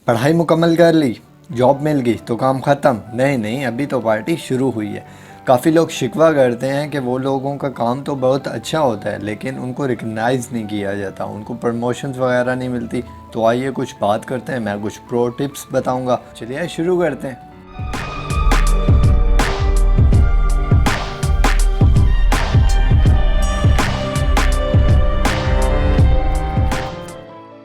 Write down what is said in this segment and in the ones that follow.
پڑھائی مکمل کر لی، جاب مل گئی تو کام ختم؟ نہیں، ابھی تو پارٹی شروع ہوئی ہے۔ کافی لوگ شکوہ کرتے ہیں کہ وہ لوگوں کا کام تو بہت اچھا ہوتا ہے لیکن ان کو ریکگنائز نہیں کیا جاتا، ان کو پروموشنز وغیرہ نہیں ملتی۔ تو آئیے کچھ بات کرتے ہیں، میں کچھ پرو ٹپس بتاؤں گا۔ چلیے شروع کرتے ہیں۔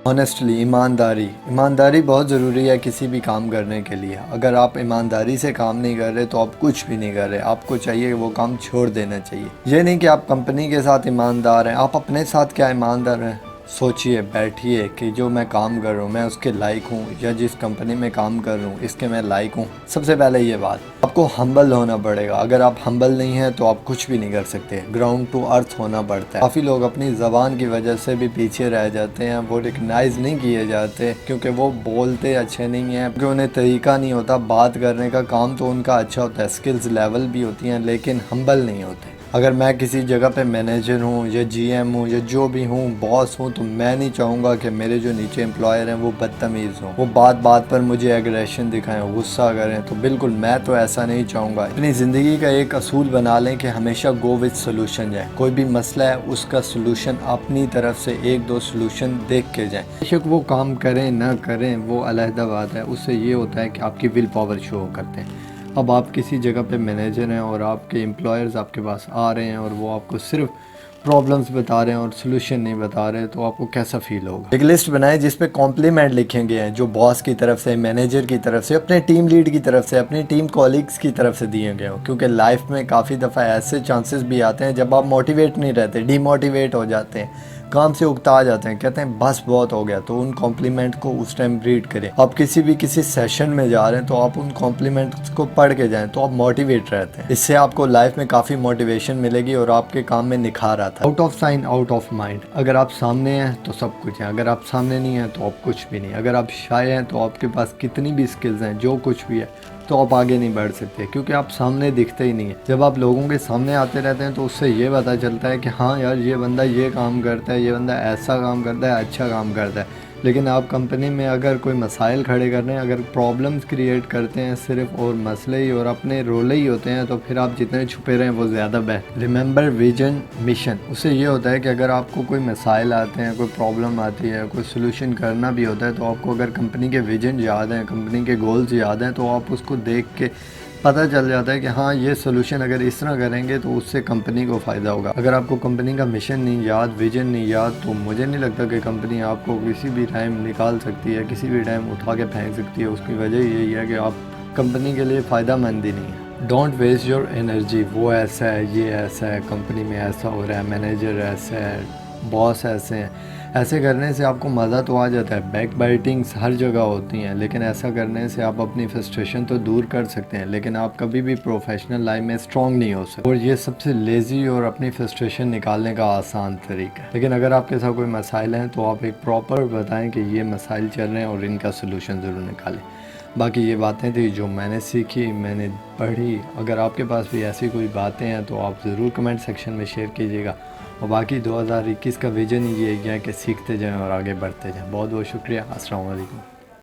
آنیسٹلی، ایمانداری بہت ضروری ہے کسی بھی کام کرنے کے لیے۔ اگر آپ ایمانداری سے کام نہیں کر رہے تو آپ کچھ بھی نہیں کر رہے، آپ کو چاہیے کہ وہ کام چھوڑ دینا چاہیے۔ یہ نہیں کہ آپ کمپنی کے ساتھ ایماندار ہیں، آپ اپنے ساتھ کیا ایماندار ہیں؟ سوچئے، بیٹھیے کہ جو میں کام کر رہا ہوں میں اس کے لائق ہوں، یا جس کمپنی میں کام کر رہا ہوں اس کے میں لائق ہوں۔ سب سے پہلے یہ بات آپ کو ہمبل ہونا پڑے گا۔ اگر آپ ہمبل نہیں ہیں تو آپ کچھ بھی نہیں کر سکتے۔ گراؤنڈ ٹو ارتھ ہونا پڑتا ہے۔ کافی لوگ اپنی زبان کی وجہ سے بھی پیچھے رہ جاتے ہیں، وہ ریکگنائز نہیں کیے جاتے کیونکہ وہ بولتے اچھے نہیں ہیں، کیونکہ انہیں طریقہ نہیں ہوتا بات کرنے کا۔ کام تو ان کا اچھا ہوتا ہے، سکلز لیول بھی ہوتی ہیں لیکن ہمبل نہیں ہوتے۔ اگر میں کسی جگہ پہ مینیجر ہوں یا جی ایم ہوں یا جو بھی ہوں، باس ہوں، تو میں نہیں چاہوں گا کہ میرے جو نیچے امپلائر ہیں وہ بدتمیز ہوں، وہ بات پر مجھے ایگریشن دکھائیں، غصہ کریں۔ تو بالکل میں تو ایسا نہیں چاہوں گا۔ اپنی زندگی کا ایک اصول بنا لیں کہ ہمیشہ گو وتھ سولوشن جائیں۔ کوئی بھی مسئلہ ہے اس کا سولوشن اپنی طرف سے ایک دو سولوشن دیکھ کے جائیں۔ بے شک وہ کام کریں نہ کریں وہ علیحدہ بات ہے، اس سے یہ ہوتا ہے کہ آپ کی ول پاور شو کرتے ہیں۔ اب آپ کسی جگہ پہ مینیجر ہیں اور آپ کے امپلائرز آپ کے پاس آ رہے ہیں اور وہ آپ کو صرف پرابلمز بتا رہے ہیں اور سلوشن نہیں بتا رہے، تو آپ کو کیسا فیل ہوگا؟ ایک لسٹ بنائیں جس پہ کمپلیمنٹ لکھیں گے ہیں، جو باس کی طرف سے، مینیجر کی طرف سے، اپنے ٹیم لیڈ کی طرف سے، اپنی ٹیم کولیگز کی طرف سے دیے گئے ہوں۔ کیونکہ لائف میں کافی دفعہ ایسے چانسز بھی آتے ہیں جب آپ موٹیویٹ نہیں رہتے، ڈی موٹیویٹ ہو جاتے ہیں، کام سے اکتا جاتے ہیں، کہتے ہیں بس بہت ہو گیا۔ تو ان کمپلیمنٹ کو اس ٹائم ریڈ کریں۔ آپ کسی سیشن میں جا رہے ہیں تو آپ ان کمپلیمنٹس کو پڑھ کے جائیں تو آپ موٹیویٹ رہتے ہیں۔ اس سے آپ کو لائف میں کافی موٹیویشن ملے گی اور آپ کے کام میں نکھار آتا ہے۔ Out of sine out of mind. اگر آپ سامنے ہیں تو سب کچھ ہے، اگر آپ سامنے نہیں ہیں تو آپ کچھ بھی نہیں۔ اگر آپ شائع ہیں تو آپ کے پاس کتنی بھی سکلز ہیں، جو کچھ بھی ہے، تو آپ آگے نہیں بڑھ سکتے کیونکہ آپ سامنے دکھتے ہی نہیں ہیں۔ جب آپ لوگوں کے سامنے آتے رہتے ہیں تو اس سے یہ پتہ چلتا ہے کہ ہاں یار یہ بندہ یہ کام کرتا ہے، یہ بندہ ایسا کام کرتا ہے، اچھا کام کرتا ہے۔ لیکن آپ کمپنی میں اگر کوئی مسائل کھڑے کر رہے ہیں، اگر پرابلمز کریٹ کرتے ہیں صرف اور مسئلے ہی اور اپنے رولے ہی ہوتے ہیں، تو پھر آپ جتنے چھپے رہیں وہ زیادہ بہتر۔ Remember vision mission. اس سے یہ ہوتا ہے کہ اگر آپ کو کوئی مسائل آتے ہیں، کوئی پرابلم آتی ہے، کوئی سلوشن کرنا بھی ہوتا ہے، تو آپ کو اگر کمپنی کے ویژن یاد ہیں، کمپنی کے گولز یاد ہیں، تو آپ اس کو دیکھ کے پتہ چل جاتا ہے کہ ہاں یہ سلوشن اگر اس طرح کریں گے تو اس سے کمپنی کو فائدہ ہوگا۔ اگر آپ کو کمپنی کا مشن نہیں یاد، ویژن نہیں یاد، تو مجھے نہیں لگتا کہ کمپنی آپ کو کسی بھی ٹائم نکال سکتی ہے، کسی بھی ٹائم اٹھا کے پھینک سکتی ہے۔ اس کی وجہ یہی ہے کہ آپ کمپنی کے لیے فائدہ مند ہی نہیں ہے۔ Don't waste your energy. وہ ایسا ہے، یہ ایسا ہے، کمپنی میں ایسا ہو رہا ہے، مینیجر ایسا ہے، باس ایسے ہیں۔ ایسے کرنے سے آپ کو مزہ تو آ جاتا ہے، بیک بائٹنگس ہر جگہ ہوتی ہیں، لیکن ایسا کرنے سے آپ اپنی فرسٹریشن تو دور کر سکتے ہیں لیکن آپ کبھی بھی پروفیشنل لائف میں اسٹرانگ نہیں ہو سکتے، اور یہ سب سے لیزی اور اپنی فرسٹریشن نکالنے کا آسان طریقہ ہے۔ لیکن اگر آپ کے ساتھ کوئی مسائل ہیں تو آپ ایک پراپر بتائیں کہ یہ مسائل چل رہے ہیں اور ان کا سلوشن ضرور نکالیں۔ باقی یہ باتیں تھی جو میں نے سیکھی، میں نے پڑھی۔ اگر آپ کے پاس بھی ایسی کوئی باتیں ہیں تو آپ ضرور کمنٹ سیکشن میں شیئر کیجیے گا۔ اور باقی 2021 کا ویژن یہ ہے کہ سیکھتے جائیں اور آگے بڑھتے جائیں۔ بہت بہت شکریہ۔ السلام علیکم۔